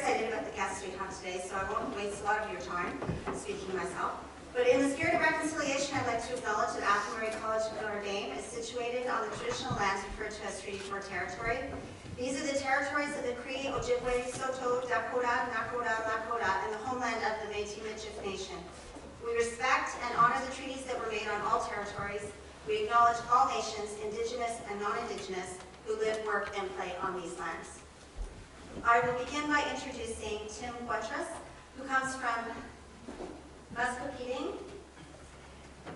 excited about the guests we have today, so I won't waste a lot of your time speaking myself. But in the spirit of reconciliation, I'd like to acknowledge that Athol College of Notre Dame is situated on the traditional lands referred to as Treaty 4 territory. These are the territories of the Cree, Ojibwe, Saulteaux, Dakota, Nakota, Lakota, and the homeland of the Métis-Michif Nation. We respect and honor the treaties that were made on all territories. We acknowledge all nations, Indigenous and non-Indigenous, who live, work, and play on these lands. I will begin by introducing Tim Poitras, who comes from Muscogee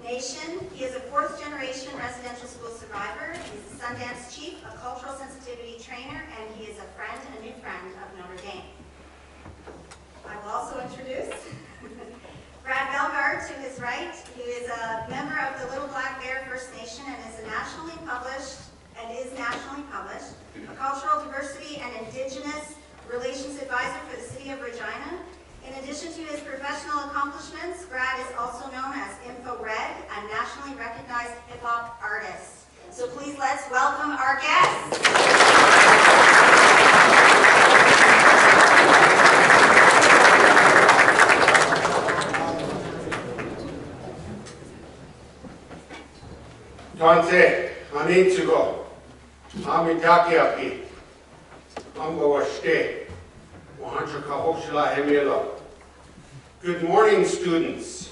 Nation. He is a fourth-generation residential school survivor. He's a Sundance chief, a cultural sensitivity trainer, and he is a new friend of Notre Dame. I will also introduce Brad Bellegarde to his right. He is a member of the Little Black Bear First Nation and is nationally published, a cultural diversity and Indigenous relations advisor for the city of Regina. In addition to his professional accomplishments, Brad is also known as InfoRed, a nationally recognized hip-hop artist. So please let's welcome our guests. Tante, Anitsugo, Amitakiaki, Ambawashte, Wahanchakahoshila Hemelo. Good morning, students.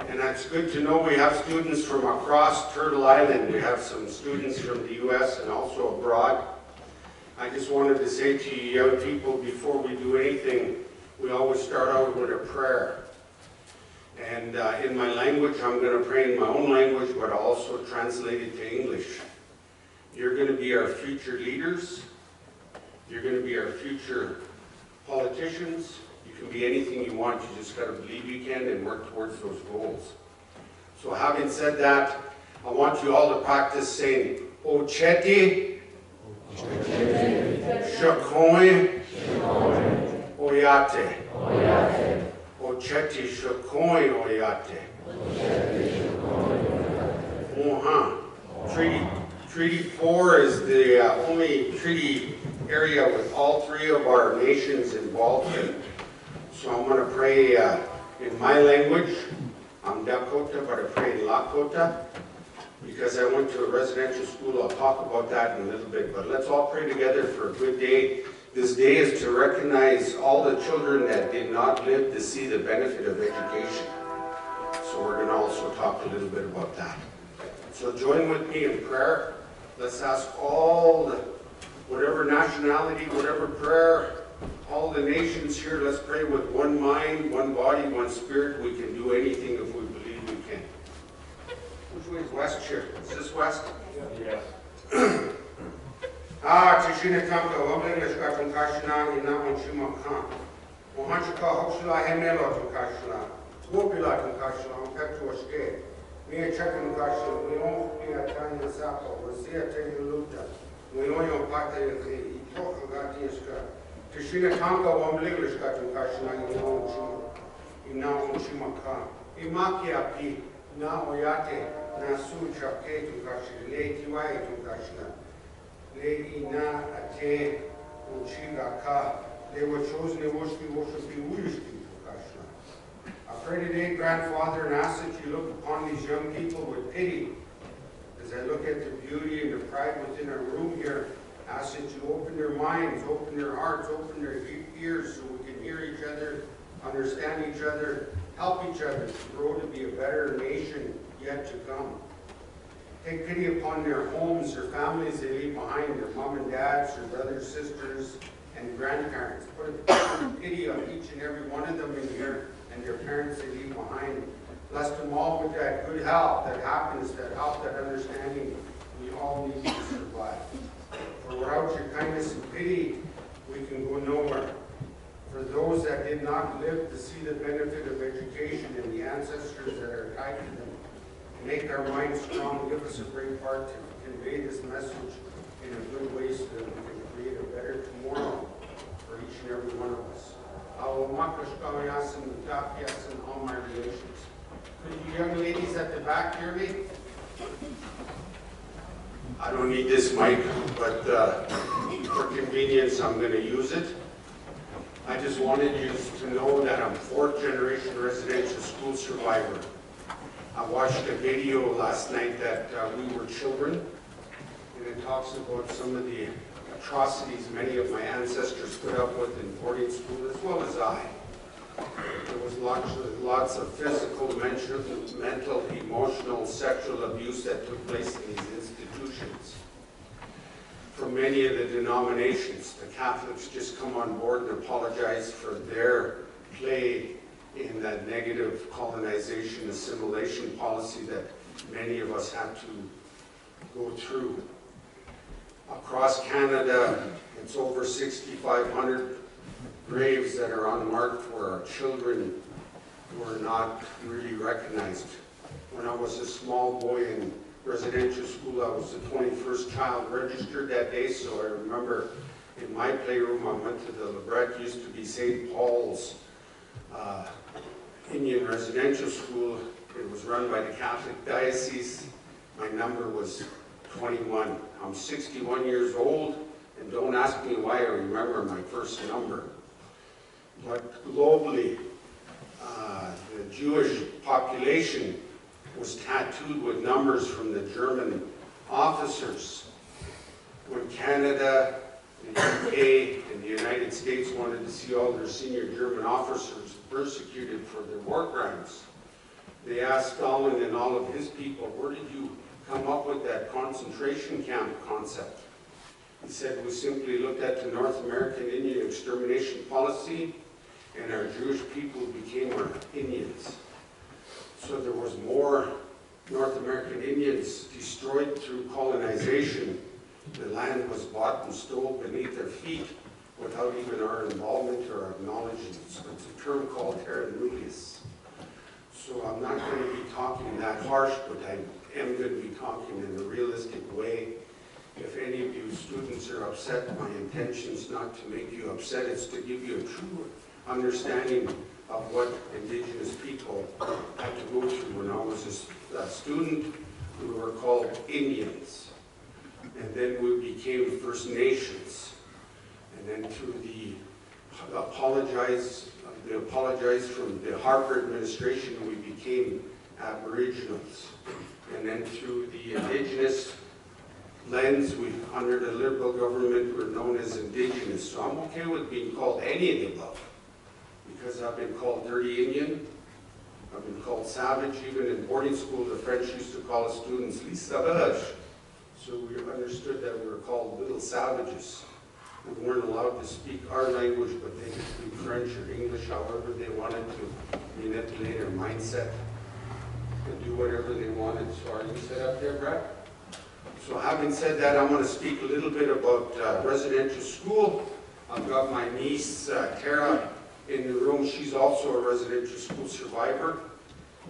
And it's good to know we have students from across Turtle Island. We have some students from the U.S. and also abroad. I just wanted to say to you young people, before we do anything, we always start out with a prayer. And in my language, I'm going to pray in my own language, but I'll also translate it to English. You're going to be our future leaders. You're going to be our future politicians. You can be anything you want. You just got to believe you can and work towards those goals. So having said that, I want you all to practice saying, Ocheti, Shakoin, Oyate. Ocheti, Shakoin, Oyate. Treaty 4 is the only treaty area with all three of our nations involved in. So I'm going to pray in my language. I'm Dakota, but I pray in Lakota. Because I went to a residential school, I'll talk about that in a little bit. But let's all pray together for a good day. This day is to recognize all the children that did not live to see the benefit of education. So we're going to also talk a little bit about that. So join with me in prayer. Let's ask all the, whatever nationality, whatever prayer, all the nations here, let's pray with one mind, one body, one spirit. We can do anything if we believe we can. Which way is west here? Is this west? Yes. Tishina Kamka, Wamlinga Shkatun Kashina, Ina Unshima Khan. Mohanchika Hoshla Hemelo to Kashina. Wopila to Kashina, Petu Oshke. Mia Chekan Kashina, we don't be a Tanya Sapo, Rosia Tayuluta. We know your party, Itoka Gatiska. Tishina Tanka Wamlinga Shkatun Kashina, Ina Unshima Khan. Imakia Pi, Na Oyate, Nasu Chake to Kashina, Le Tiwai to Kashina. They were chosen to worship I pray today, grandfather, and ask that you look upon these young people with pity. As I look at the beauty and the pride within our room here, ask that you open their minds, open their hearts, open their ears so we can hear each other, understand each other, help each other to grow to be a better nation yet to come. Take pity upon their homes, their families they leave behind, their mom and dads, their brothers, sisters, and grandparents. Put a pity on each and every one of them in here and their parents they leave behind. Bless them all with that good health, that happiness, that help, that understanding we all need to survive. For without your kindness and pity, we can go nowhere. For those that did not live to see the benefit of education and the ancestors that are tied to them, make our minds strong, give us a great part to convey this message in a good way so that we can create a better tomorrow for each and every one of us. All my relations. Could you young ladies at the back hear me? I don't need this mic, but for convenience I'm going to use it. just wanted you to know that I'm fourth-generation residential school survivor. I watched a video last night that we were children, and it talks about some of the atrocities many of my ancestors put up with in boarding school, as well as I. There was lots of physical, mental, emotional, sexual abuse that took place in these institutions. From many of the denominations, the Catholics just come on board and apologize for their play in that negative colonization, assimilation policy that many of us had to go through. Across Canada, it's over 6,500 graves that are unmarked where our children were not really recognized. When I was a small boy in residential school, I was the 21st child registered that day, so I remember in my playroom, I went to the Lebret, used to be St. Paul's Indian residential school. It was run by the Catholic Diocese. My number was 21. I'm 61 years old, and don't ask me why I remember my first number. But globally, the Jewish population was tattooed with numbers from the German officers. When Canada, the UK, and the United States wanted to see all their senior German officers persecuted for their war crimes, they asked Stalin and all of his people, where did you come up with that concentration camp concept? He said, we simply looked at the North American Indian extermination policy, and our Jewish people became our Indians. So there was more North American Indians destroyed through colonization. The land was bought and stole beneath their feet without even our involvement or acknowledgement. So it's a term called terra nullius. So I'm not going to be talking that harsh, but I am going to be talking in a realistic way. If any of you students are upset, my intention is not to make you upset, it's to give you a true understanding of what Indigenous people had to go through. When I was a student, we were called Indians. And then we became First Nations. And then through the apologize from the Harper administration, we became Aboriginals. And then through the Indigenous lens, under the Liberal government, we're known as Indigenous. So I'm okay with being called any of the above, because I've been called dirty Indian, I've been called savage. Even in boarding school, the French used to call us students les sauvages. So we understood that we were called little savages. We weren't allowed to speak our language, but they could speak French or English, however they wanted to manipulate our mindset and do whatever they wanted. So are you set up there, Brad? So having said that, I'm going to speak a little bit about residential school. I've got my niece, Tara, in the room. She's also a residential school survivor.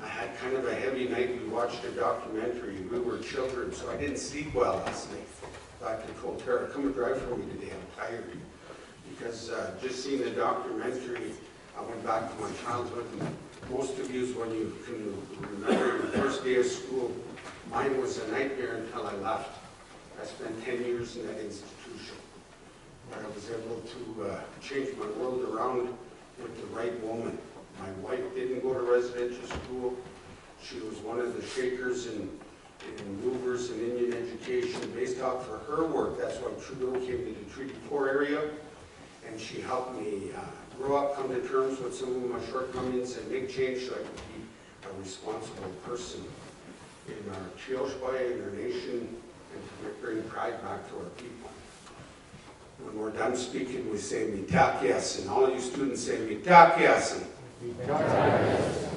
I had kind of a heavy night. We watched a documentary. We were children, so I didn't sleep well last night. I told Tara, come and drive for me today. I'm tired. Because just seeing the documentary, I went back to my childhood. And most of you, when you can remember the first day of school, mine was a nightmare until I left. I spent 10 years in that institution, where I was able to change my world around with the right woman. My wife didn't go to residential school. She was one of the shakers and movers in Indian education based off of her work. That's why Trudeau came to the Treaty 4 area, and she helped me grow up, come to terms with some of my shortcomings, and make change so I could be a responsible person in our Chioshbai, in our nation, and to bring pride back to our people. When we're done speaking, we say mitakias, and all of you students say mitakias.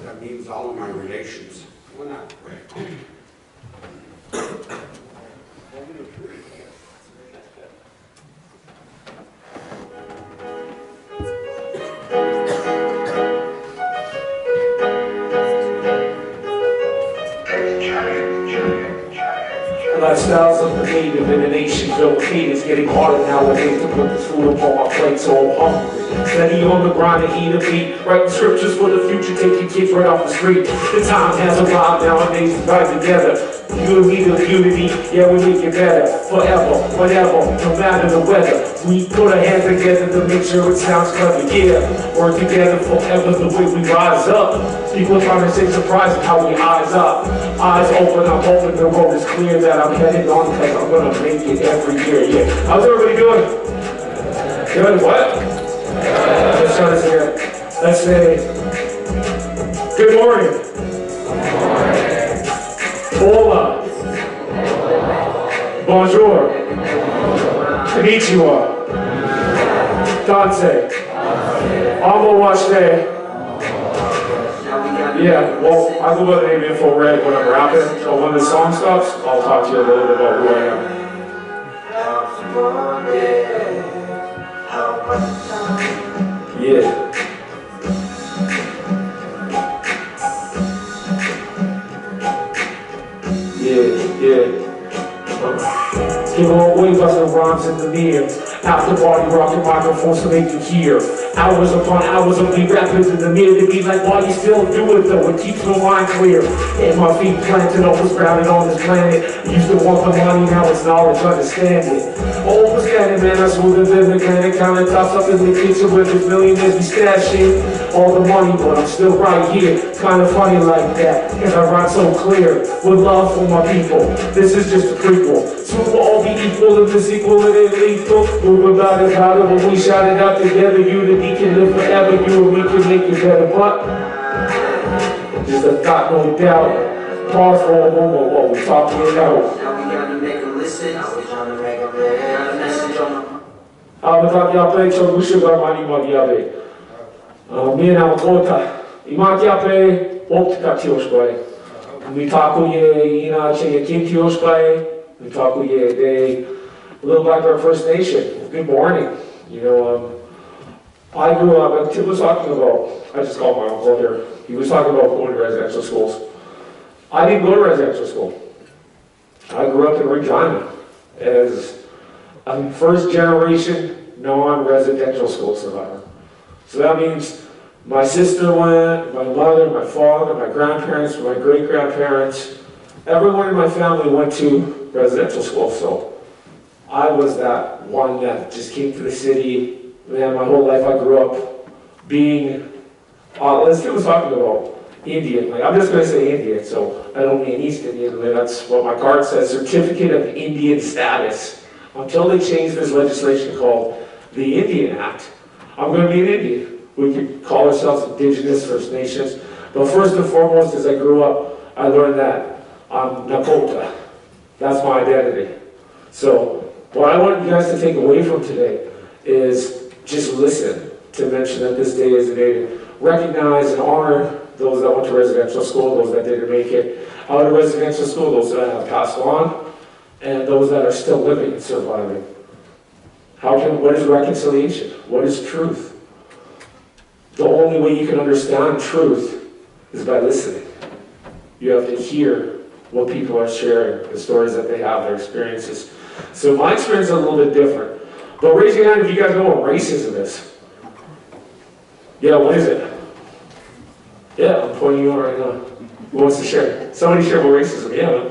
That means all of my relations. Why not? Lifestyles of the native in the nation built it's getting harder nowadays to put the food up on my plate, so I'm hungry. Steady on the grind and eat a beat, writing scriptures for the future, taking kids right off the street. The time has arrived nowadays to ride together. You and me, the unity, yeah, we make it better. Forever, whenever, no matter the weather. We put our hands together to make sure it sounds clever, yeah. Work together forever the way we rise up. People trying to say surprise at how we eyes up. Eyes open, I'm hoping the road is clear that I'm headed on because I'm gonna make it every year, yeah. How's everybody doing? Good, what? Let's try this again. Let's say, good morning. Hola. Bonjour. Konnichiwa. Danse. Amawashite. Yeah, well, I go by the name InfoRed when I'm rapping, so when the song stops, I'll talk to you a little bit about who I am. Yeah. Yeah. Give away busting rhymes in the mirror. After party rocking microphones to make you hear. Hours upon hours of me rapping in the mirror to be like, why you still do it though? It keeps my mind clear. And my feet planted, always grounded on this planet. Used to want the money, now it's knowledge, understand it. Overstanding, man, I'm smoother than the granite. Countertops up in the kitchen where there's millionaires we stashing all the money, but I'm still right here. Kinda funny like that, cause I rhyme so clear. With love for my people, this is just a prequel. So we'll all be equal and this equal and it lethal. Move about it harder when we shout it out together. Unity can live forever, you and me can make it better. But just a thought, no doubt. Pause for a moment while we talking it out. Now we gotta make them listen. Now we trying to make them listen. Got a message on Amataki ape, chogusha garmani magiabe. Mina makota. Imaki ape, optika tioshbai. Mitaku ye ina che ye kim tioshbai. Mitaku ye de. A little back to our First Nation. Good morning. You know, I grew up, and Tim was talking about, I just called my uncle here. He was talking about going to residential schools. I didn't go to residential school. I grew up in Regina as a first generation non-residential school survivor. So that means my sister went, my mother, my father, my grandparents, my great-grandparents, everyone in my family went to residential school. So I was that one that just came to the city. Man, my whole life I grew up being, let's get what's talking about Indian. Like, I'm just going to say Indian, so I don't mean East Indian. That's what my card says, Certificate of Indian Status. Until they change this legislation called the Indian Act, I'm going to be an Indian. We could call ourselves Indigenous, First Nations. But first and foremost, as I grew up, I learned that I'm Dakota. That's my identity. So what I want you guys to take away from today is just listen to mention that this day is a day to recognize and honor those that went to residential school, those that didn't make it out of residential school, those that have passed on, and those that are still living and surviving. What is reconciliation? What is truth? The only way you can understand truth is by listening. You have to hear what people are sharing, the stories that they have, their experiences. So my experience is a little bit different. But raise your hand if you guys know what racism is. Yeah, what is it? Yeah, I'm pointing you out right now. Who wants to share? Somebody share about racism, yeah.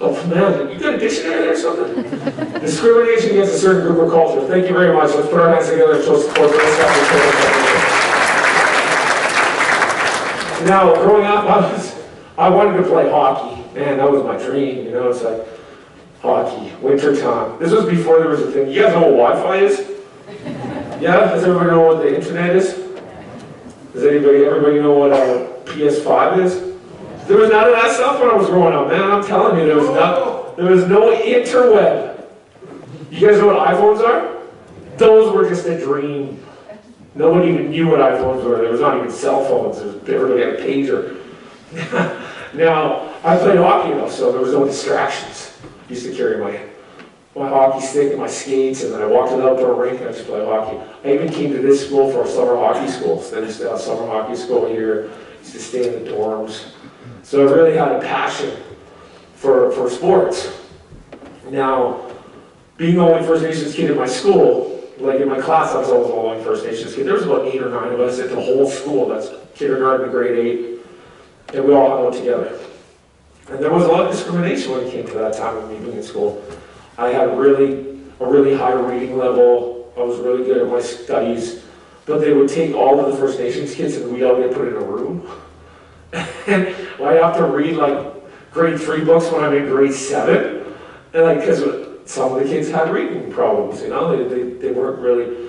Oh man, you got a dictionary there or something? Discrimination against a certain group or culture. Thank you very much. Let's put our hands together and show support for this. Now, growing up, I wanted to play hockey. Man, that was my dream, you know, it's like hockey, winter time. This was before there was a thing. You guys know what Wi-Fi is? Yeah? Does everybody know what the internet is? Does everybody know what PS5 is? There was none of that stuff when I was growing up, man. I'm telling you, there was no interweb. You guys know what iPhones are? Those were just a dream. Nobody even knew what iPhones were. There was not even cell phones. Everybody had a pager. Now, I played hockey though, so there was no distractions. I used to carry my hockey stick and my skates, and then I walked to the outdoor rink and I used to play hockey. I even came to this school for a summer hockey school. So they used to have summer hockey school here. I used to stay in the dorms. So I really had a passion for sports. Now, being the only First Nations kid in my school, like in my class I was always the only First Nations kid. There was about 8 or 9 of us at the whole school. That's kindergarten to grade 8. and we all hung out together. And there was a lot of discrimination when it came to that time of me being in school. I had a really high reading level. I was really good at my studies, but they would take all of the First Nations kids and we'd all get put in a room. And I'd have to read like grade 3 books when I'm in grade 7, and like because some of the kids had reading problems, you know, they weren't really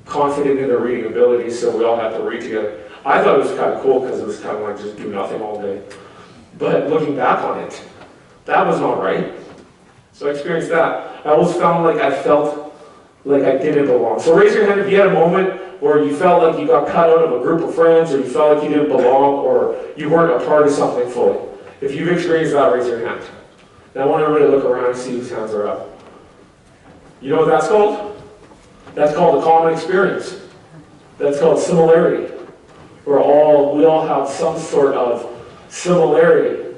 confident in their reading abilities, so we all had to read together. I thought it was kind of cool because it was kind of like just do nothing all day. But looking back on it, that was not right. So I experienced that. I always felt like I didn't belong. So raise your hand if you had a moment where you felt like you got cut out of a group of friends, or you felt like you didn't belong, or you weren't a part of something fully. If you've experienced that, raise your hand. Now I want everybody to look around and see whose hands are up. You know what that's called? That's called a common experience. That's called similarity. We all have some sort of similarity.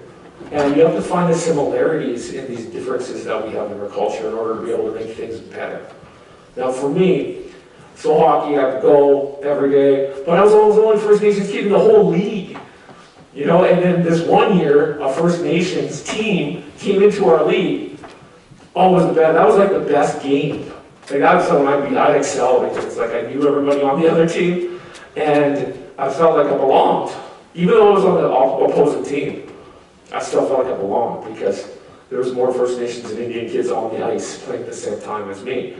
And you have to find the similarities in these differences that we have in our culture in order to be able to make things better. Now for me, so hockey, I had to go every day, but I was always the only First Nations kid in the whole league. You know, and then this one year, a First Nations team came into our league. Oh, that was like the best game. Like that was something I'd excel because it's like I knew everybody on the other team, and I felt like I belonged. Even though I was on the opposing team, I still felt like I belonged because there was more First Nations and Indian kids on the ice playing at the same time as me.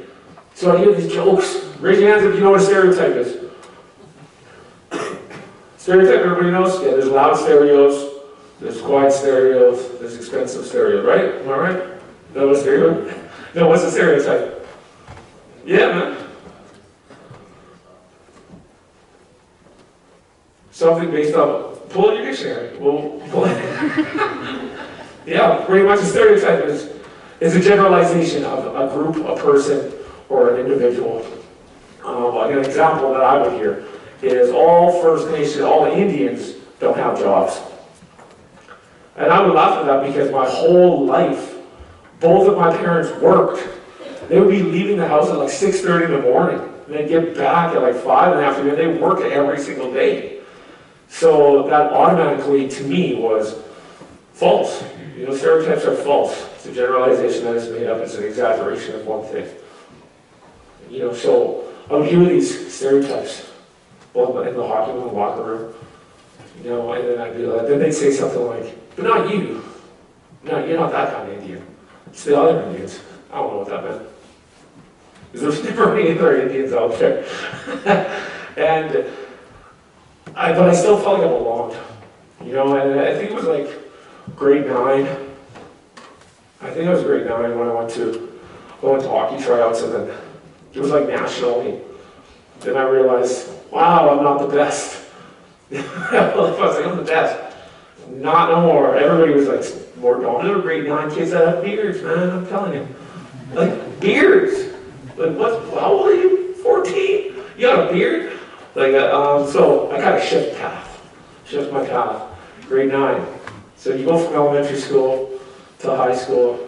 So I hear these jokes. Raise your hands if you know what a stereotype is. Stereotype, everybody knows? Yeah, there's loud stereos, there's quiet stereos, there's expensive stereos, right? Am I right? No, what's a stereotype? No, what's a stereotype? Yeah, man. Something based on, pull in your dictionary. We'll pull it. Yeah, pretty much a stereotype is a generalization of a group, a person, or an individual. Like an example that I would hear is all First Nation, all Indians don't have jobs. And I would laugh at that because my whole life, both of my parents worked. They would be leaving the house at like 6:30 in the morning, and they'd get back at like 5 in the afternoon. They work every single day. So that automatically, to me, was false. You know, stereotypes are false. It's a generalization that is made up. It's an exaggeration of one thing. You know, so I would hear these stereotypes, both in the hockey room, the locker room, you know, and then I'd be like, then they'd say something like, but not you. No, you're not that kind of Indian. It's the other Indians. I don't know what that meant. Because there's never any other Indians out there. But I still felt like I belonged. You know, and I think it was like grade 9. I think it was grade 9 when I went to hockey tryouts, and then it was like nationally. Then I realized, wow, I'm not the best. I was like, I'm the best. Not no more. Everybody was like more dominant. There were grade 9 kids that have beards, man, I'm telling you. Like, beards. Like, how old are you? 14? You got a beard? Like, so I kind of shift my path. Grade 9. So you go from elementary school to high school,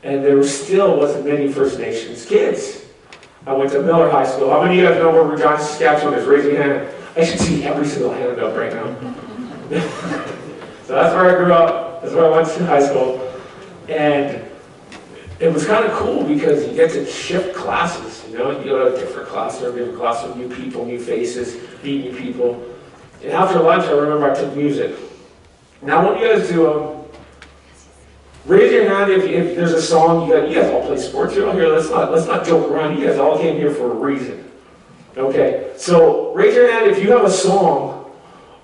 and there still wasn't many First Nations kids. I went to Miller High School. How many of you guys know where Regina, Saskatchewan is? Raise your hand. I should see every single hand up right now. So that's where I grew up. That's where I went to high school. And it was kind of cool because you get to shift classes, you know? You go to a different class, or a different class with new people, new faces, meet new people. And after lunch, I remember I took music. Now I want you guys to raise your hand if there's a song. You guys all play sports. You're all here. Let's not joke around. You guys all came here for a reason. Okay, so raise your hand if you have a song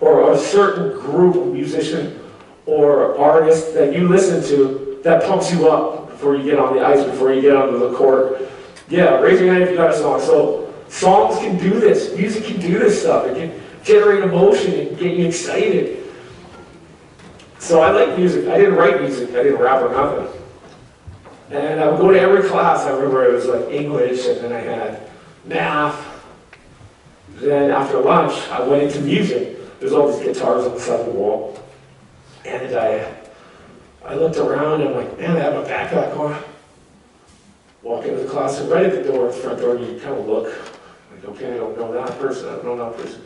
or a certain group, musician or artist that you listen to that pumps you up before you get on the ice, before you get onto the court. Yeah, raise your hand if you got a song. So songs can do this. Music can do this stuff. It can generate emotion and get you excited. So I like music. I didn't write music. I didn't rap or nothing. And I would go to every class. I remember it was like English, and then I had math. Then after lunch, I went into music. There's all these guitars on the side of the wall. And I looked around, and I'm like, man, I have a backpack on. Walk into the class, and right at the door, at the front door, you kind of look. Like, okay, I don't know that person. I don't know that person.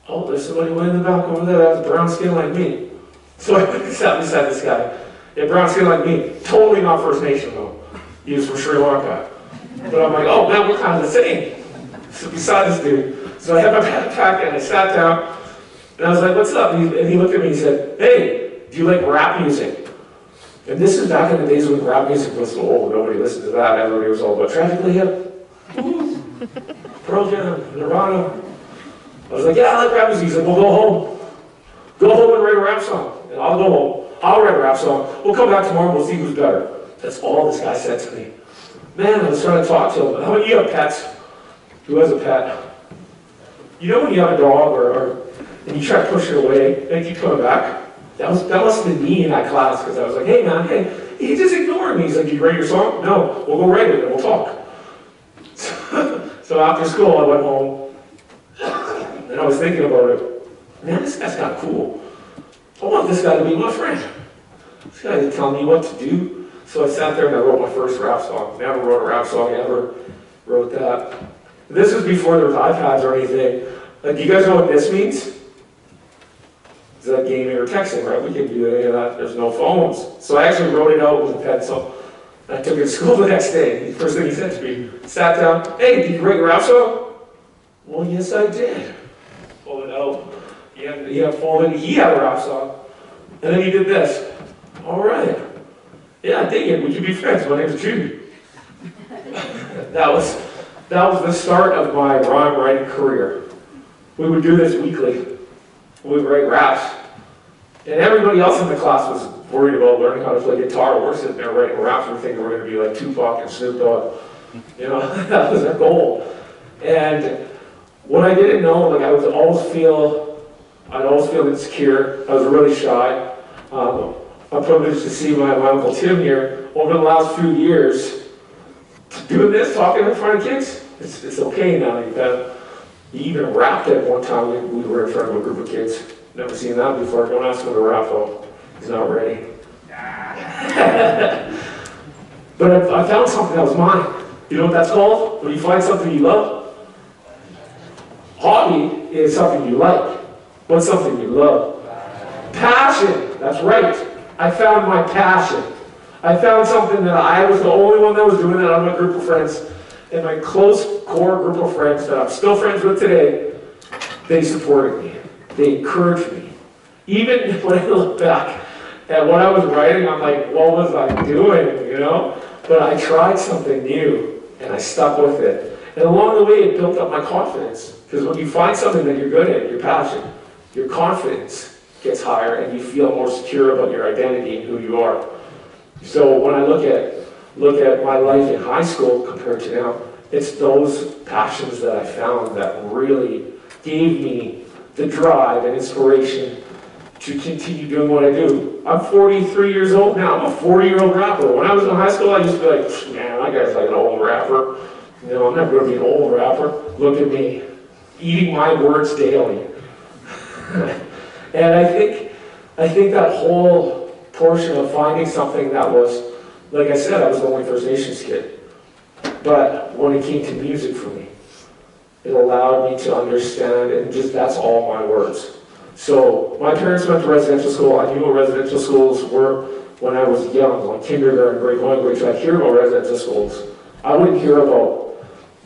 oh, there's somebody way in the back over there that has brown skin like me. So I sat beside this guy. Yeah, brown skin like me. Totally not First Nation though. He was from Sri Lanka. But I'm like, oh man, we're kind of the same. So beside this dude. So I had my backpack and I sat down and I was like, what's up? And he looked at me and he said, hey, do you like rap music? And this is back in the days when rap music was so old. Nobody listened to that. Everybody was all about Tragically Hip, Pearl Jam, Nirvana. I was like, yeah, I like rap music. He said, well, go home. Go home and write a rap song. And I'll go home. I'll write a rap song. We'll come back tomorrow and we'll see who's better. That's all this guy said to me. Man, I was trying to talk to him. How many of you have pets? Who has a pet? You know when you have a dog and you try to push it away and it keeps coming back? That must have been me in that class because I was like, hey man, hey. He just ignored me. He's like, you write your song? No, we'll go write it and we'll talk. So after school I went home and I was thinking about it. Man, this guy's kind of cool. I want this guy to be my friend. This guy to tell me what to do. So I sat there and I wrote my first rap song. Never wrote a rap song, ever wrote that. This was before there was iPads or anything. Like, you guys know what this means? It's like gaming or texting, right? We can't do any of that. There's no phones. So I actually wrote it out with a pencil. And I took it to school the next day. The first thing he said to me, sat down, hey, did you write your rap song? Well, yes, I did. Pulled it out. He had a rap song. And then he did this. All right. Yeah, I dig it. We can be friends. My name's Jude. That was the start of my rhyme writing career. We would do this weekly. We would write raps. And everybody else in the class was worried about learning how to play guitar. We're sitting there writing raps. We're thinking we're going to be like Tupac and Snoop Dogg. You know, that was our goal. And what I didn't know, like I'd always feel insecure. I was really shy. I'm privileged to see my Uncle Tim here. Over the last few years, doing this, talking in front of kids, it's okay now. He even rapped at one time. We were in front of a group of kids. Never seen that before. Don't ask him to rap though. He's not ready. But I found something that was mine. You know what that's called? When you find something you love? Hobby is something you like. What's something you love? Passion. That's right. I found my passion. I found something that I was the only one that was doing that out of my group of friends. And my close core group of friends that I'm still friends with today, they supported me. They encouraged me. Even when I look back at what I was writing, I'm like, what was I doing, you know? But I tried something new, and I stuck with it. And along the way, it built up my confidence. Because when you find something that you're good at, your passion, your confidence gets higher, and you feel more secure about your identity and who you are. So when I look at my life in high school compared to now, it's those passions that I found that really gave me the drive and inspiration to continue doing what I do. I'm 43 years old now. I'm a 40-year-old rapper. When I was in high school, I used to be like, man, that guy's like an old rapper. You know, I'm never going to be an old rapper. Look at me, eating my words daily. And I think that whole portion of finding something that was, like I said, I was the only First Nations kid. But when it came to music for me, it allowed me to understand, and just that's all my words. So my parents went to residential school. I knew what residential schools were when I was young, like kindergarten, grade 1, grade 2. I'd hear about residential schools. I wouldn't hear about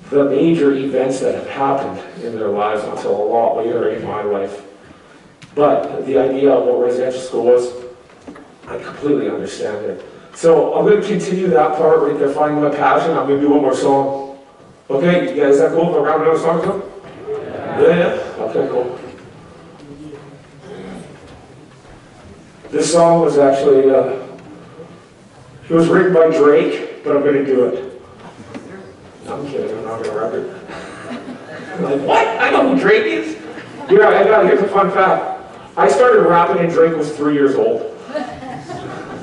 the major events that have happened in their lives until a lot later in my life. But the idea of what residential school was, I completely understand it. So I'm going to continue that part right there, finding my passion. I'm going to do one more song. Okay, you guys, is that cool if I round another song up? Yeah? Okay, cool. This song was actually, it was written by Drake, but I'm going to do it. No, I'm kidding, I'm not going to rap it. I'm like, what? I know who Drake is? Here's a fun fact. I started rapping and Drake was 3 years old.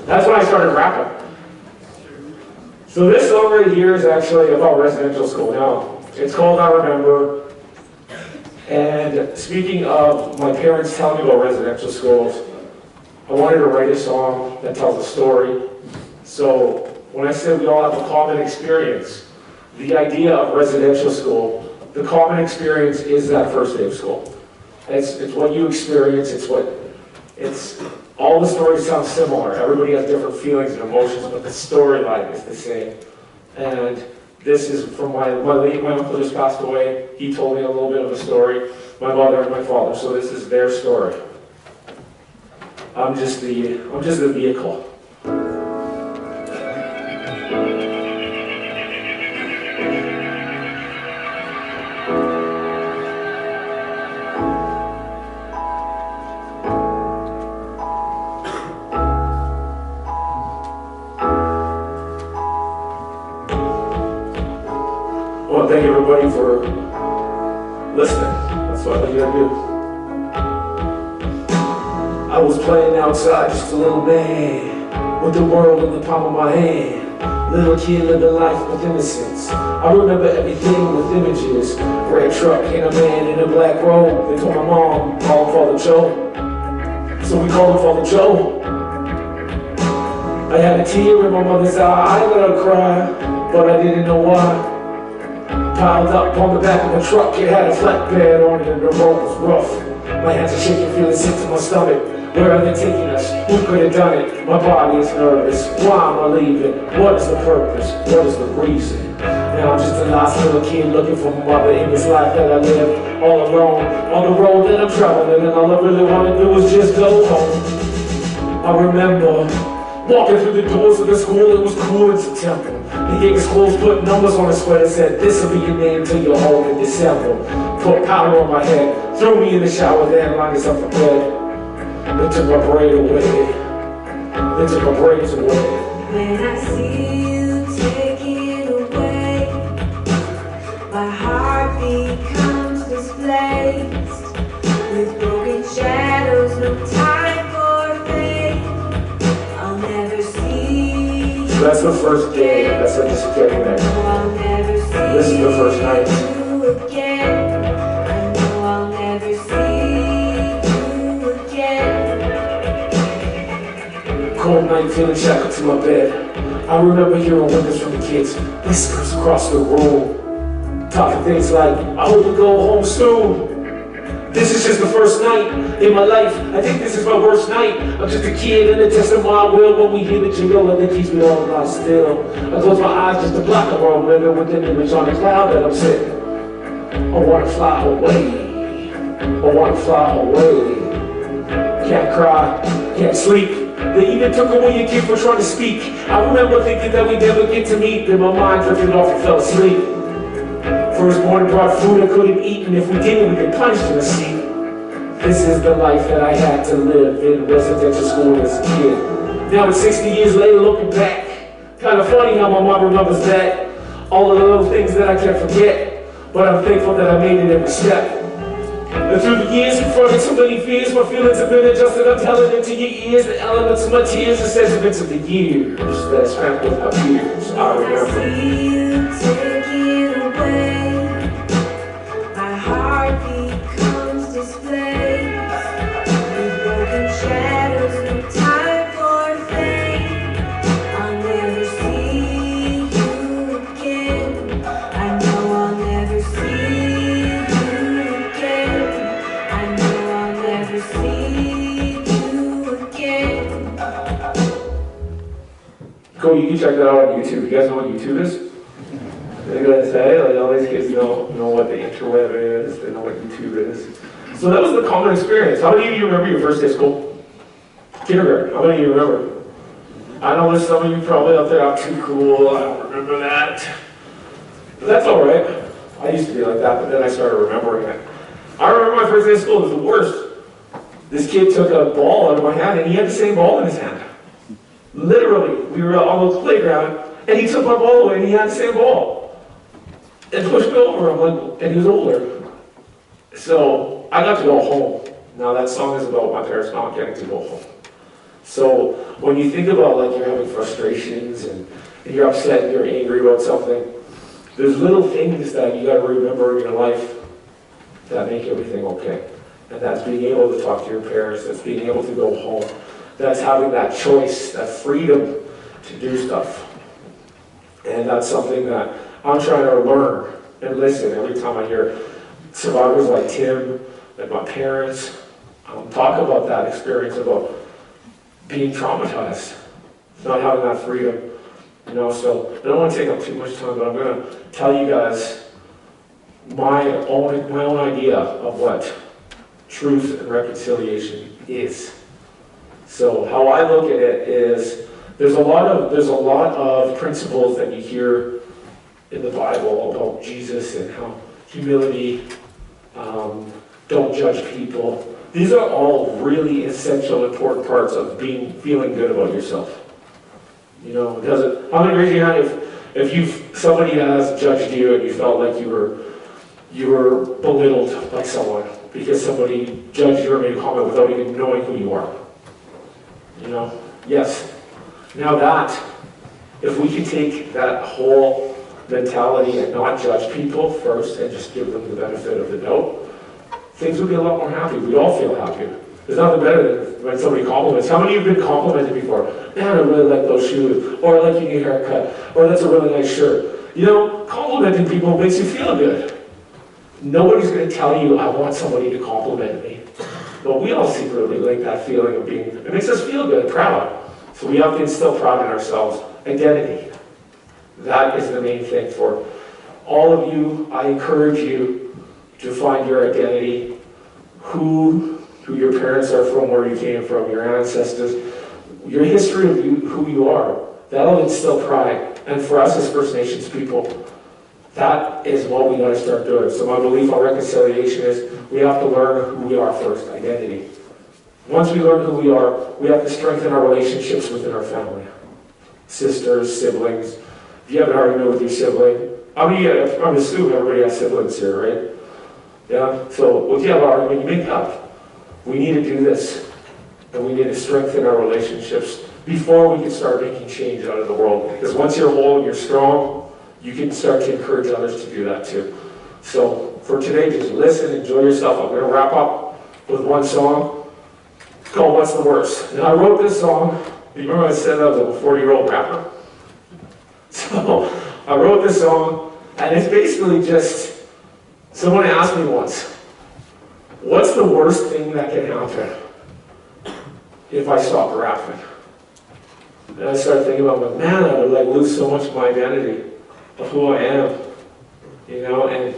That's when I started rapping. So this song right here is actually about residential school. Now, it's called I Remember. And speaking of my parents telling me about residential schools, I wanted to write a song that tells a story. So when I said we all have a common experience, the idea of residential school, the common experience is that first day of school. It's what you experience, it's all the stories sound similar. Everybody has different feelings and emotions, but the storyline is the same. And this is from my uncle just passed away. He told me a little bit of a story, my mother and my father, so this is their story. I'm just the vehicle. Well, thank you everybody for listening. That's what I gotta do. I was playing outside just a little man, with the world in the palm of my hand. Little kid living life with innocence. I remember everything with images. Red truck and a man in a black robe. They told my mom, call him Father Joe. So we called him Father Joe. I had a tear in my mother's eye. I let her cry, but I didn't know why. Piled up on the back of a truck, it had a flatbed on it and the road was rough. My hands are shaking, feeling sick to my stomach. Where are they taking us? Who could have done it? My body is nervous. Why am I leaving? What is the purpose? What is the reason? Now I'm just a lost little kid looking for my mother in this life that I live all alone on the road that I'm traveling, and all I really want to do is just go home. I remember walking through the doors of the school. It was cool in September. He gave his clothes, put numbers on his sweater, said, "This'll be your name till you're home in December." Put powder on my head, threw me in the shower, then lined us up for bed. They took my braid away. They took my braids away. When I see you take it away, my heart becomes displaced with broken shadows, no time for faith. I'll never see. So that's the first day. That's what just getting there. I'll never see. This is the first night. You again. I know I'll never see you again. Cold night, feeling shackled to my bed. I remember hearing whispers from the kids, whispers across the room, talking things like, "I hope you go home soon." This is just the first night in my life. I think this is my worst night. I'm just a kid and a test of my will. When we hear the jingle and it keeps me all lie still. I close my eyes just to block the world, living with an image on the cloud that I'm sitting. I wanna fly away. I wanna fly away. Can't cry, can't sleep. They even took away your gift for trying to speak. I remember thinking that we'd never get to meet. Then my mind drifted off and fell asleep. First morning brought food I couldn't eat, and if we didn't, we'd get punished in the seat. This is the life that I had to live in residential school as a kid. Now it's 60 years later, looking back. Kind of funny how my mom remembers that. All of the little things that I can't forget. But I'm thankful that I made it every step. And through the years, confronting so many fears, my feelings have been adjusted. I'm telling into your ears the elements of my tears, the sentiments of the years that I spent with my peers. I When I remember. see you take it away, my heart becomes displaced with broken shadows, no time for fame. I'll never see you again. I know I'll never see you again. I know I'll never see you again. Cool, you can check that out on YouTube. You guys know what YouTube is? They're gonna say, like, all these kids know what the interweb is, they know what YouTube is. So that was the common experience. How many of you remember your first day of school? Kindergarten, how many of you remember? I know there's some of you probably out there, I'm too cool, I don't remember that. But that's all right. I used to be like that, but then I started remembering it. I remember my first day of school, it was the worst. This kid took a ball out of my hand, and he had the same ball in his hand. Literally, we were on the playground, and he took my ball away, and he had the same ball. And pushed me over, I'm like, and he was older. So, I got to go home. Now that song is about my parents not getting to go home. So, when you think about like you're having frustrations, and you're upset, and you're angry about something, there's little things that you gotta remember in your life that make everything okay. And that's being able to talk to your parents, that's being able to go home, that's having that choice, that freedom to do stuff. And that's something that I'm trying to learn and listen every time I hear survivors like Tim and my parents talk about that experience, about being traumatized, not having that freedom. You know, so I don't want to take up too much time, but I'm going to tell you guys my own idea of what truth and reconciliation is. So how I look at it is there's a lot of principles that you hear in the Bible about Jesus and how humility, don't judge people. These are all really essential, important parts of feeling good about yourself. You know, how many raise your hand if somebody has judged you and you felt like you were belittled by someone because somebody judged you or made a comment without even knowing who you are? You know, yes. Now if we can take that whole mentality and not judge people first and just give them the benefit of the doubt, things would be a lot more happy. We'd all feel happier. There's nothing better than when somebody compliments. How many of you have been complimented before? Man, I really like those shoes, or I like your new haircut, or that's a really nice shirt. You know, complimenting people makes you feel good. Nobody's going to tell you, I want somebody to compliment me. But we all secretly like that feeling of it makes us feel good, proud. So we have to instill pride in ourselves. Identity. That is the main thing for all of you. I encourage you to find your identity, who your parents are from, where you came from, your ancestors, your history of who you are. That'll instill pride. And for us as First Nations people, that is what we got to start doing. So my belief on reconciliation is we have to learn who we are first, identity. Once we learn who we are, we have to strengthen our relationships within our family. Sisters, siblings. If you have an argument with your sibling, I'm assuming everybody has siblings here, right? Yeah? So if you have an argument, you make up. We need to do this. And we need to strengthen our relationships before we can start making change out of the world. Because once you're whole and you're strong, you can start to encourage others to do that too. So for today, just listen, enjoy yourself. I'm going to wrap up with one song. It's called What's the Worst? Now I wrote this song. You remember I said I was a 40-year-old rapper? So I wrote this song, and it's basically just, someone asked me once, what's the worst thing that can happen if I stop rapping? And I started thinking about, man, I would lose so much of my identity of who I am, you know. And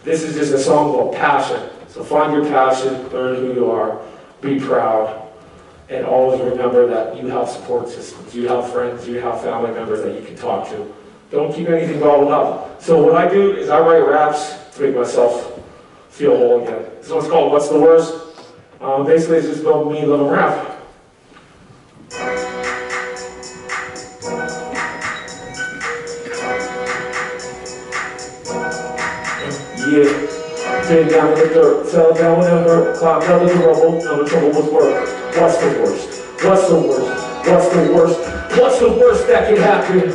this is just a song about passion. So find your passion, learn who you are, be proud, and always remember that you have support systems, you have friends, you have family members that you can talk to. Don't keep anything bottled up. So what I do is I write raps to make myself feel whole again. This one's called What's the Worst? Basically, it's just about me living rap. Yeah. Been down in the dirt, fell down in the hurt, climbed out of the rubble, now the trouble was work. What's the worst? What's the worst? What's the worst? What's the worst that can happen?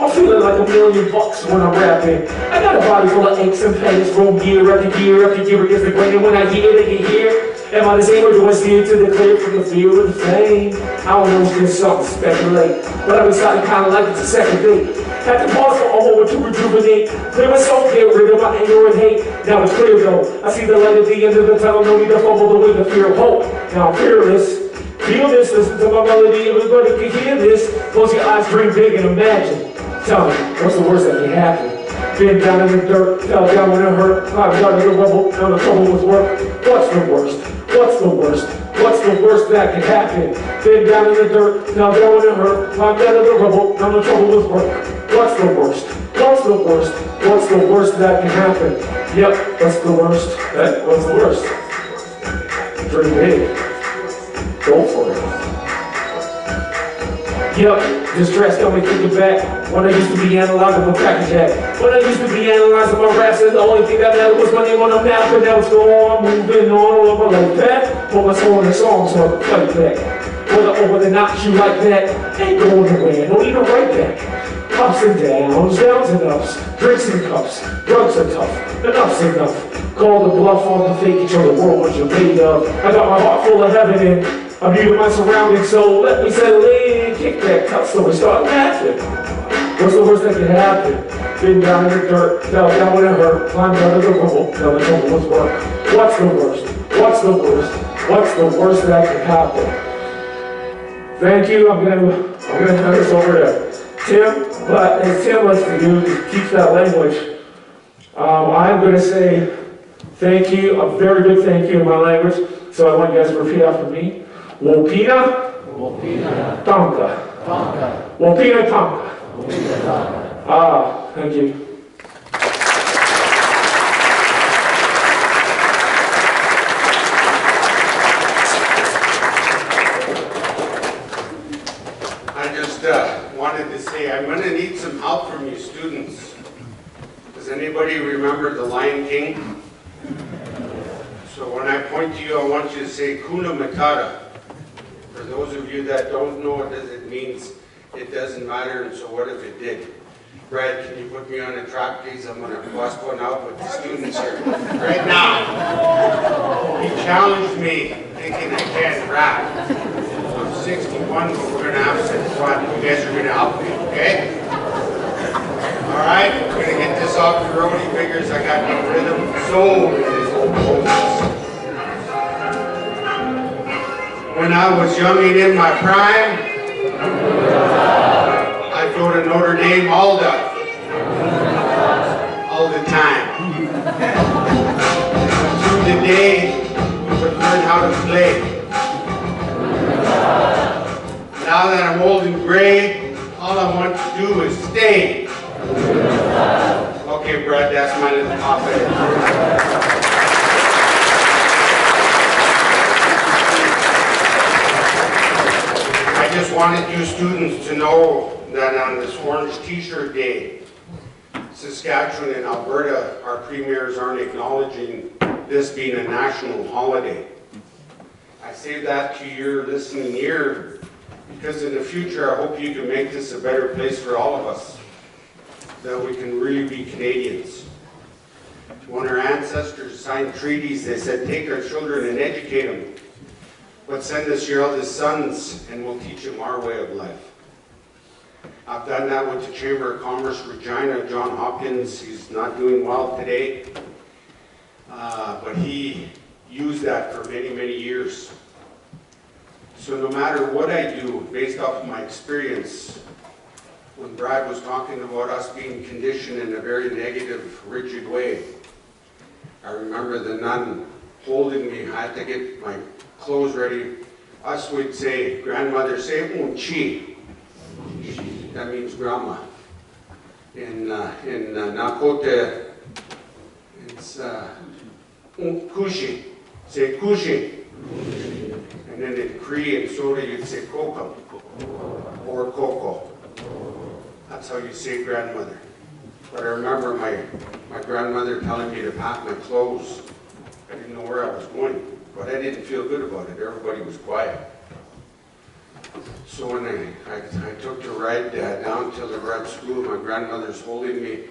I'm feeling like $1,000,000 when I'm rapping. I got a body full of aches and pains, from year after year after year against the grain, and when I hear it, you hear. Am I the same or do I steer to the clear from the fear of the fame? I don't know, it's just something to speculate, but I'm excited kinda like it's a second date. Had to pause for a moment to rejuvenate, clear myself, get rid of my anger and hate. Now it's clear though, I see the light at the end of the tunnel, no need to fumble the way the fear of hope. Now I'm fearless, feel this, listen to my melody, everybody can hear this. Close your eyes, dream big and imagine. Tell me, what's the worst that can happen? Been down in the dirt, fell down when it hurt, climbed out of the rubble, now the trouble was work. What's the worst? What's the worst? What's the worst that can happen? Been down in the dirt, fell down when it hurt, climbed out of the rubble, now the trouble was work. What's the worst? What's the worst? What's the worst that can happen? Yep, what's the worst? What's the worst? Dream big. Go for it. Yep, distress got me thinking back when I used to be analyzing my package jack. When I used to be analyzing my raps, and the only thing that mattered was my name on the map. And now it's going on, moving on all over like that. Put my soul in the song so I can fight back. Whether over the knocks you like that, ain't going nowhere, no need to write back. Ups and downs and ups, drinks and cups, drugs are tough, enough's enough. Call the bluff on the fake, show the world what you're made of. I got my heart full of heaven and I'm new to my surroundings, so let me settle in. Kick back, cut slow and start laughing. What's the worst that can happen? been down in the dirt, fell down when it hurt, climbed under the rubble, till the trouble was work. What's the worst? What's the worst? What's the worst that could happen? Thank you. I'm gonna hand this over to Tim, but as Tim likes to do, to teach that language, I'm gonna say thank you, a very big thank you in my language, so I want you guys to repeat after me. Wopina, Tonka. Wopina Tonka. Thank you. I just wanted to say I'm going to need some help from you students. Does anybody remember the Lion King? So when I point to you, I want you to say Kuna Matata. For those of you that don't know what it means, it doesn't matter, and so what if it did? Brad, can you put me on a track, please? I'm going to bust one out with the students here right now. He challenged me thinking I can't rap. I'm 61, but we're going to have some fun. You guys are going to help me, okay? All right, we're going to get this off the road. He figures I got no rhythm, soul in this old bones. When I was young and in my prime, I go to Notre Dame all the time. Through the day, we would learn how to play. Now that I'm old and gray, all I want to do is stay. Okay, Brad, that's my little pop-in. I just wanted you students to know that on this Orange T-shirt Day, Saskatchewan and Alberta, our premiers aren't acknowledging this being a national holiday. I say that to your listening ear because in the future I hope you can make this a better place for all of us, that we can really be Canadians. When our ancestors signed treaties, they said, take our children and educate them, but send us your eldest sons and we'll teach them our way of life. I've done that with the Chamber of Commerce Regina. John Hopkins, he's not doing well today, but he used that for many, many years. So no matter what I do, based off of my experience, when Brad was talking about us being conditioned in a very negative, rigid way, I remember the nun holding me. I had to get my clothes ready. Us would say, grandmother, say unchi. That means grandma. In Nakota, it's kushi. Say kushi. And then in Cree and Soda, you'd say coco or coco. That's how you say grandmother. But I remember my grandmother telling me to pack my clothes. I didn't know where I was going, but I didn't feel good about it. Everybody was quiet. So when I took the ride down to the red school, my grandmother's holding me,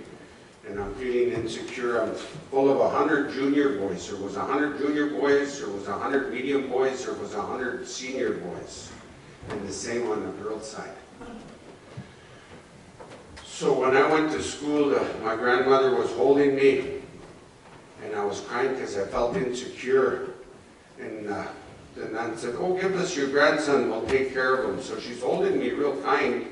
and I'm feeling insecure. I'm full of 100 junior boys. There was 100 junior boys, there was 100 medium boys, there was 100 senior boys, and the same on the girls' side. So when I went to school, my grandmother was holding me, and I was crying because I felt insecure. And the nun said, oh, give us your grandson, we'll take care of him. So she's holding me real kind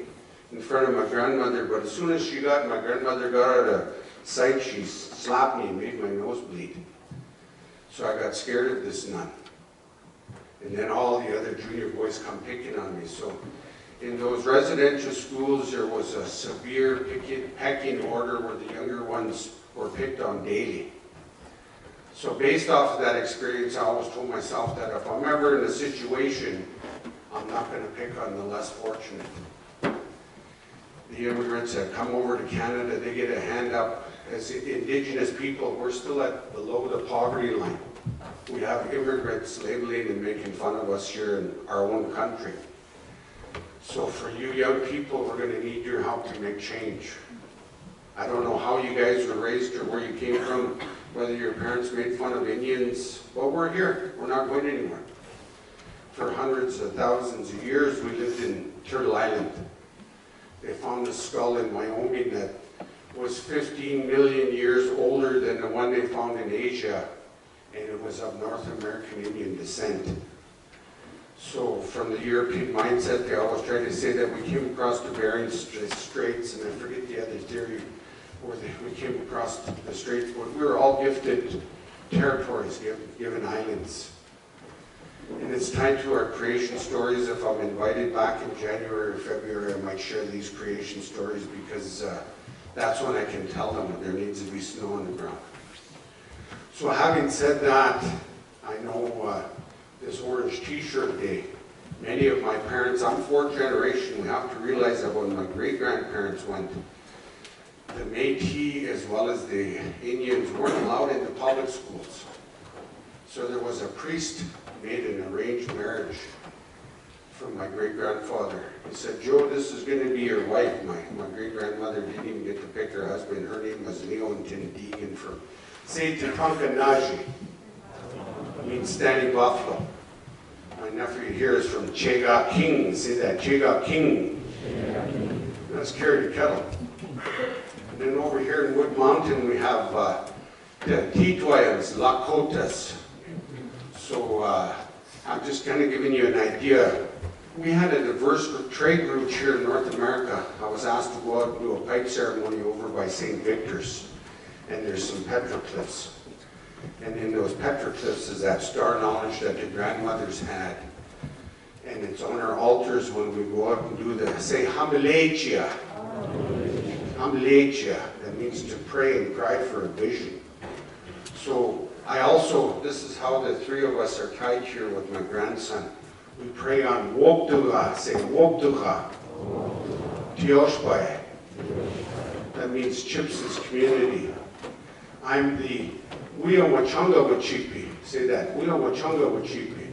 in front of my grandmother, but as soon as my grandmother got out of sight, she slapped me and made my nose bleed. So I got scared of this nun. And then all the other junior boys come picking on me. So in those residential schools, there was a severe pecking order where the younger ones were picked on daily. So based off of that experience, I always told myself that if I'm ever in a situation, I'm not going to pick on the less fortunate. The immigrants that come over to Canada, they get a hand up. As Indigenous people, we're still below the poverty line. We have immigrants labeling and making fun of us here in our own country. So for you young people, we're going to need your help to make change. I don't know how you guys were raised or where you came from, whether your parents made fun of Indians, but we're here. We're not going anywhere. For hundreds of thousands of years, we lived in Turtle Island. They found a skull in Wyoming that was 15 million years older than the one they found in Asia, and it was of North American Indian descent. So from the European mindset, they always try to say that we came across the Bering Straits, and I forget the other theory, where we came across the straits, but we were all gifted territories, given islands. And it's tied to our creation stories. If I'm invited back in January or February, I might share these creation stories because that's when I can tell them that there needs to be snow on the ground. So having said that, I know this Orange T-shirt day, many of my parents, I'm fourth generation, we have to realize that when my great-grandparents went, the Métis as well as the Indians weren't allowed into public schools. So there was a priest made an arranged marriage from my great-grandfather. He said, Joe, this is going to be your wife. My great-grandmother didn't even get to pick her husband. Her name was Leontine Deegan from St. Tatanka-Naji. It means standing buffalo. My nephew here is from Chega King. Say that, Chega King. That's carry the kettle. And then over here in Wood Mountain, we have the Titoyans, Lakotas. So I'm just kind of giving you an idea. We had a diverse trade route here in North America. I was asked to go out and do a pipe ceremony over by St. Victor's, and there's some petroglyphs. And in those petroglyphs is that star knowledge that the grandmothers had. And it's on our altars when we go out and do the, say, Hameletia. Hameletia, that means to pray and cry for a vision. So I also, this is how the three of us are tied here with my grandson. We pray on Wokduga, say Wokduga, Tioshbai. That means Chips's community. I'm the Wiyawachanga Wachipi. Say that, Wiyawachanga Wachipi.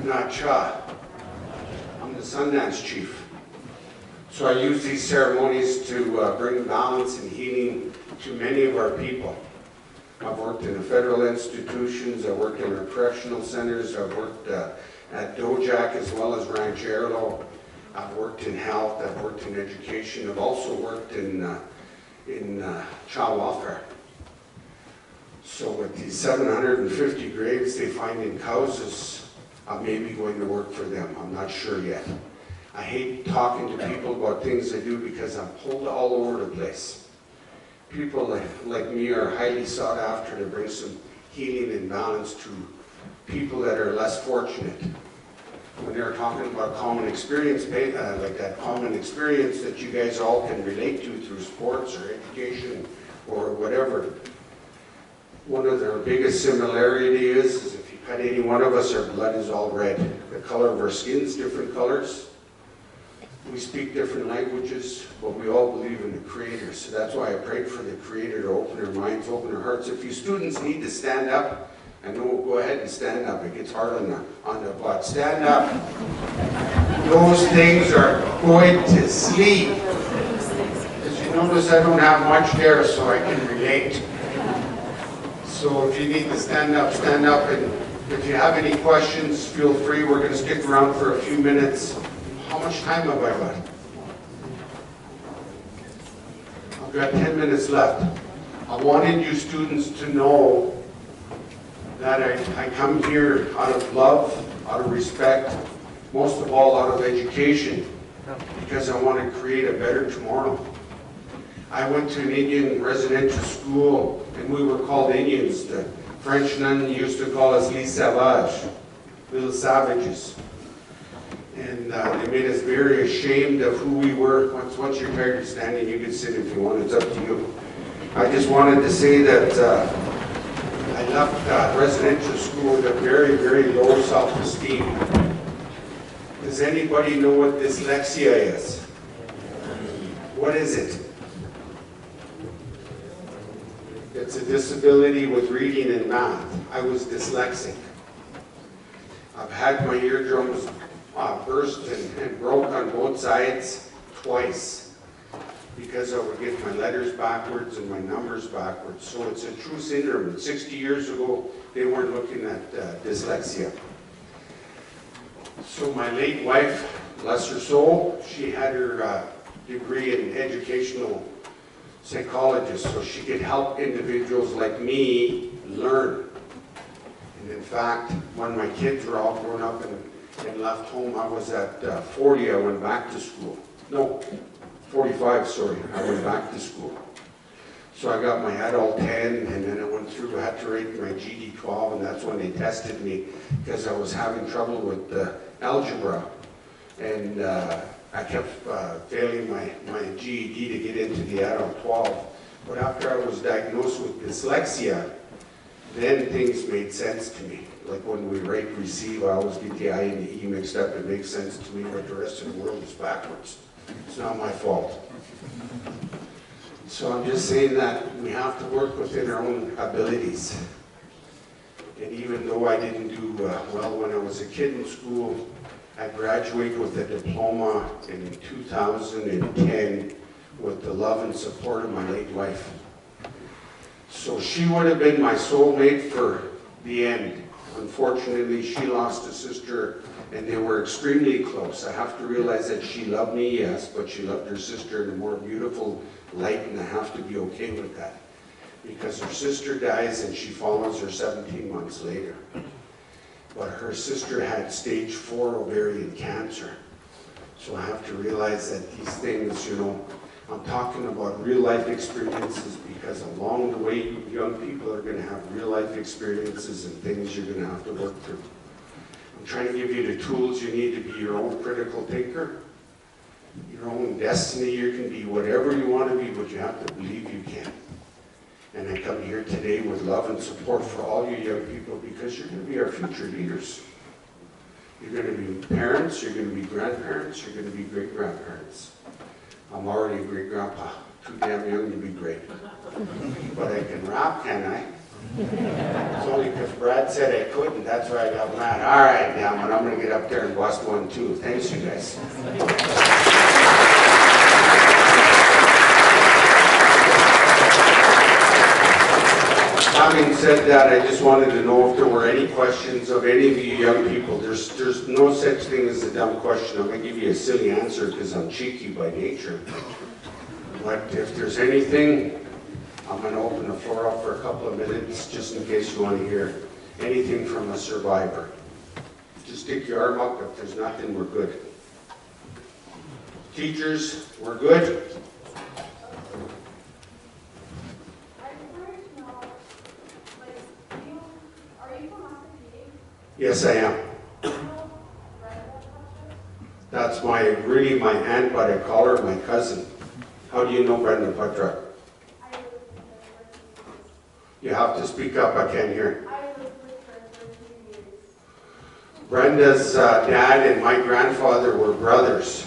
Nacha. I'm the Sundance Chief. So I use these ceremonies to bring balance and healing to many of our people. I've worked in the federal institutions, I've worked in our correctional centers, I've worked at Dojak as well as Rancherlo. I've worked in health, I've worked in education, I've also worked in child welfare. So with these 750 graves they find in houses, I may be going to work for them, I'm not sure yet. I hate talking to people about things I do because I'm pulled all over the place. People like me are highly sought after to bring some healing and balance to people that are less fortunate. When they're talking about common experience, like that common experience that you guys all can relate to through sports or education or whatever, one of their biggest similarity is if you cut any one of us, our blood is all red. The color of our skin is different colors. We speak different languages, but we all believe in the Creator. So that's why I prayed for the Creator to open their minds, open their hearts. If you students need to stand up, I know, go ahead and stand up. It gets hard on the butt. Stand up. Those things are going to sleep. As you notice, I don't have much hair, so I can relate. So if you need to stand up, stand up. And if you have any questions, feel free. We're going to stick around for a few minutes. How much time have I got? I've got 10 minutes left. I wanted you students to know that I come here out of love, out of respect, most of all out of education, because I want to create a better tomorrow. I went to an Indian residential school, and we were called Indians. The French nun used to call us les sauvages, little savages. And they made us very ashamed of who we were. Once you're tired of standing, you can sit if you want. It's up to you. I just wanted to say that I left residential school with a very, very low self-esteem. Does anybody know what dyslexia is? What is it? It's a disability with reading and math. I was dyslexic. I've had my eardrums burst and broke on both sides twice because I would get my letters backwards and my numbers backwards. So it's a true syndrome. 60 years ago, they weren't looking at dyslexia. So my late wife, bless her soul, she had her degree in educational psychologist, so she could help individuals like me learn. And in fact, when my kids were all grown up and left home, I was at 40, I went back to school. No, 45, sorry, I went back to school. So I got my Athol 10, and then I went through, had to rate my GD 12, and that's when they tested me because I was having trouble with algebra. And I kept failing my GED to get into the Athol 12. But after I was diagnosed with dyslexia, then things made sense to me. Like when we rate receive, I always get the I and the E mixed up. It makes sense to me, but the rest of the world is backwards. It's not my fault. So I'm just saying that we have to work within our own abilities. And even though I didn't do well when I was a kid in school, I graduated with a diploma in 2010 with the love and support of my late wife. So she would have been my soulmate for the end. Unfortunately, she lost a sister, and they were extremely close. I have to realize that she loved me, yes, but she loved her sister in a more beautiful light, and I have to be okay with that. Because her sister dies, and she follows her 17 months later. But her sister had stage 4 ovarian cancer. So I have to realize that these things, you know, I'm talking about real life experiences because along the way, you young people are going to have real life experiences and things you're going to have to work through. I'm trying to give you the tools you need to be your own critical thinker, your own destiny. You can be whatever you want to be, but you have to believe you can. And I come here today with love and support for all you young people because you're going to be our future leaders. You're going to be parents, you're going to be grandparents, you're going to be great-grandparents. I'm already a great-grandpa, too damn young to be great. But I can rap, can I? It's only because Brad said I couldn't, that's why I got mad. All right, now, but I'm going to get up there and bust one too. Thanks, you guys. Having said that, I just wanted to know if there were any questions of any of you young people. There's no such thing as a dumb question. I'm going to give you a silly answer because I'm cheeky by nature. But if there's anything, I'm going to open the floor up for a couple of minutes just in case you want to hear anything from a survivor. Just stick your arm up. If there's nothing, we're good. Teachers, we're good. Yes, I am. That's really my aunt, but I call her my cousin. How do you know Brenda Poitras? You have to speak up, I can't hear. Brenda's dad and my grandfather were brothers.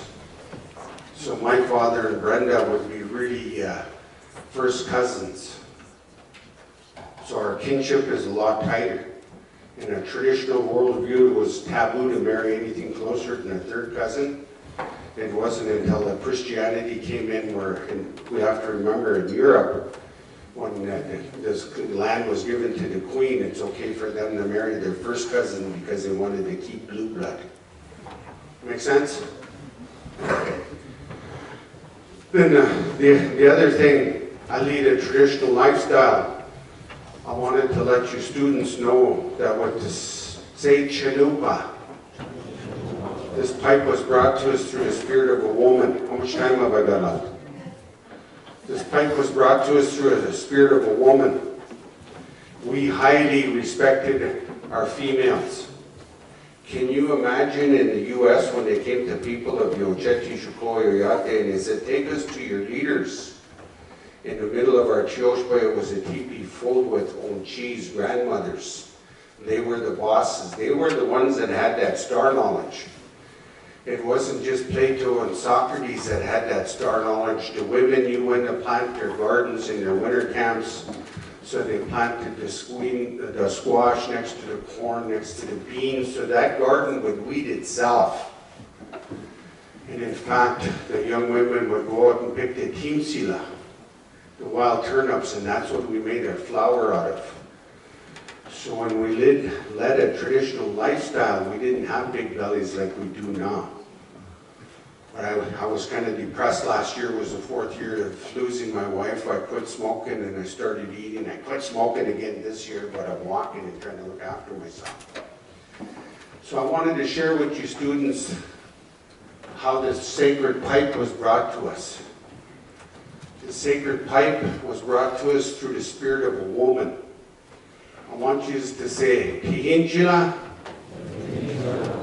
So my father and Brenda would be really first cousins. So our kinship is a lot tighter. In a traditional worldview, it was taboo to marry anything closer than a third cousin. It wasn't until Christianity came in where, and we have to remember in Europe, when this land was given to the queen, it's okay for them to marry their first cousin because they wanted to keep blue blood. Make sense? Okay. Then the other thing, I lead a traditional lifestyle. I wanted to let you students know that with this say chalupa, this pipe was brought to us through the spirit of a woman. How much time have I got left? This pipe was brought to us through the spirit of a woman. We highly respected our females. Can you imagine in the U.S. when they came to people of Yocheti, Shukoi, Oyate, and they said, take us to your leaders. In the middle of our chioshpa, it was a teepee filled with cheese grandmothers. They were the bosses. They were the ones that had that star knowledge. It wasn't just Plato and Socrates that had that star knowledge. The women knew when to plant their gardens in their winter camps. So they planted the squash next to the corn, next to the beans, so that garden would weed itself. And in fact, the young women would go out and pick the timsila, the wild turnips, and that's what we made our flour out of. So when we led a traditional lifestyle, we didn't have big bellies like we do now. But I was kind of depressed. Last year was the 4th year of losing my wife. I quit smoking and I started eating. I quit smoking again this year, but I'm walking and trying to look after myself. So I wanted to share with you students how this sacred pipe was brought to us. The sacred pipe was brought to us through the spirit of a woman. I want you to say, Pihinchila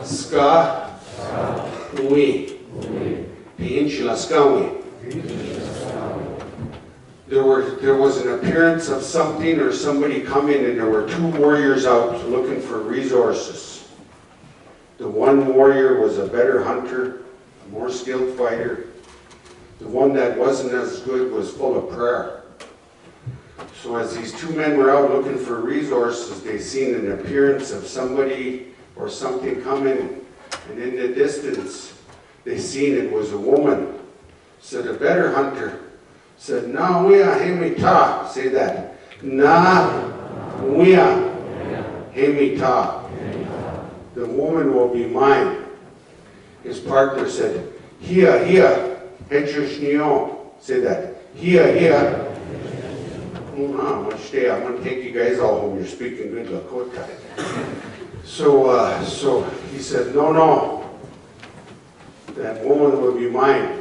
Ska Ui. Pihinchila Ska Ui. There was an appearance of something or somebody coming, and there were 2 warriors out looking for resources. The one warrior was a better hunter, a more skilled fighter. The one that wasn't as good was full of prayer. So as these 2 men were out looking for resources, they seen an appearance of somebody or something coming, and in the distance, they seen it was a woman. So the better hunter said, "Na wia hemita." Say that. Na wia hemita. The woman will be mine. His partner said, "Hia, hia, hechushnion." Say that. Hia, hia. I'm going to take you guys all home. You're speaking good Lakota. So he said, no. That woman will be mine.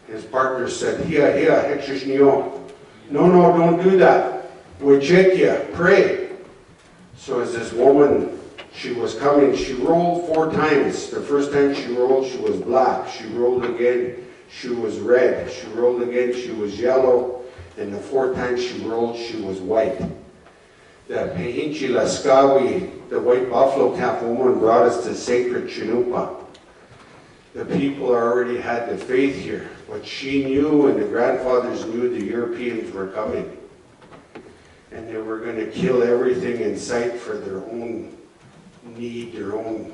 His partner said, Hia, hechushnion. No, don't do that. Wechekia, pray. So as this woman, she was coming, she rolled 4 times. The first time she rolled, she was black. She rolled again, she was red. She rolled again, she was yellow. And the 4th time she rolled, she was white. The Pehinchi Laskawi, the white buffalo calf woman, brought us to sacred Chinoopa. The people already had the faith here, but she knew and the grandfathers knew the Europeans were coming. And they were going to kill everything in sight for their own need, their own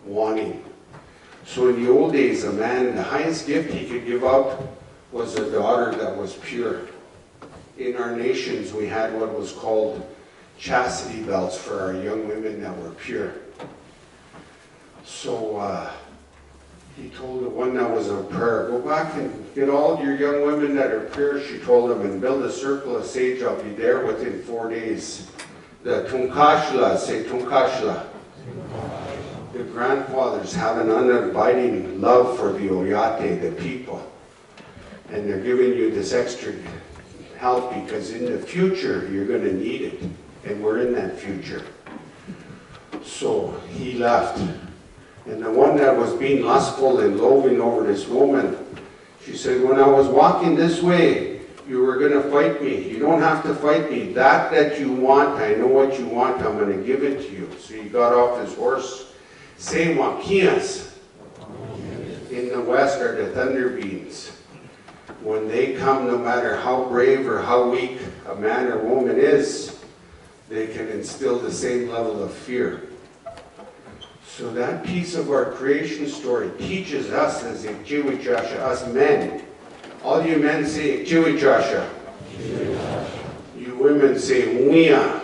wanting. So in the old days, a man, the highest gift he could give up was a daughter that was pure. In our nations, we had what was called chastity belts for our young women that were pure. So he told the one that was a prayer, go back and get all your young women that are pure, she told him, and build a circle of sage. I'll be there within 4 days. The Tunkashla, say Tunkashla. The grandfathers have an unabiding love for the Oyate, the people. And they're giving you this extra help because in the future you're going to need it, and we're in that future. So he left, and the one that was being lustful and loathing over this woman, she said, when I was walking this way, you were going to fight me. You don't have to fight me. That you want, I know what you want, I'm going to give it to you. So he got off his horse. Say Wakias in the west are the thunder beams. When they come, no matter how brave or how weak a man or woman is, they can instill the same level of fear. So that piece of our creation story teaches us as Ikjiwichasha, us men. All you men say Ikjiwichasha. You women say Mwia.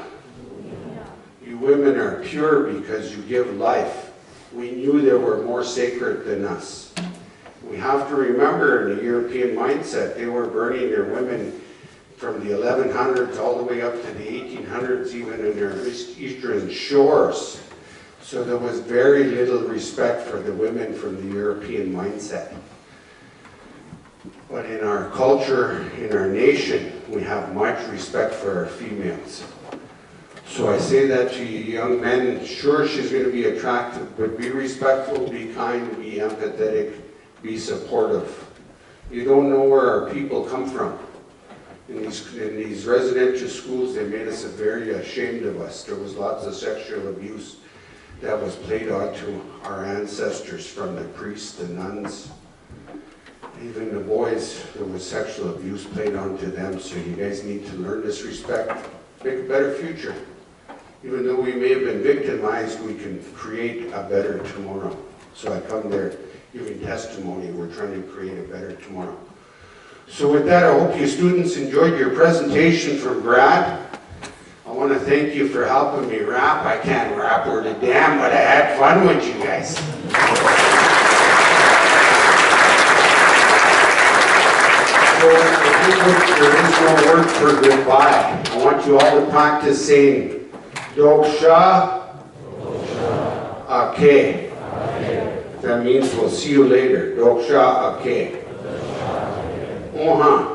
You women are pure because you give life. We knew there were more sacred than us. We have to remember in the European mindset, they were burning their women from the 1100s all the way up to the 1800s, even in their eastern shores. So there was very little respect for the women from the European mindset. But in our culture, in our nation, we have much respect for our females. So I say that to you young men, sure she's going to be attractive, but be respectful, be kind, be empathetic, be supportive. You don't know where our people come from. In these residential schools, they made us very ashamed of us. There was lots of sexual abuse that was played on to our ancestors, from the priests, the nuns, even the boys. There was sexual abuse played on to them, so you guys need to learn this respect, make a better future. Even though we may have been victimized, we can create a better tomorrow. So I come there giving testimony. We're trying to create a better tomorrow. So with that, I hope you students enjoyed your presentation from Brad. I want to thank you for helping me rap. I can't rap worth a damn, but I had fun with you guys. language, there is no word for goodbye. I want you all to practice saying, Doksha, Ake. That means we'll see you later. Doksha, Ake. Oha.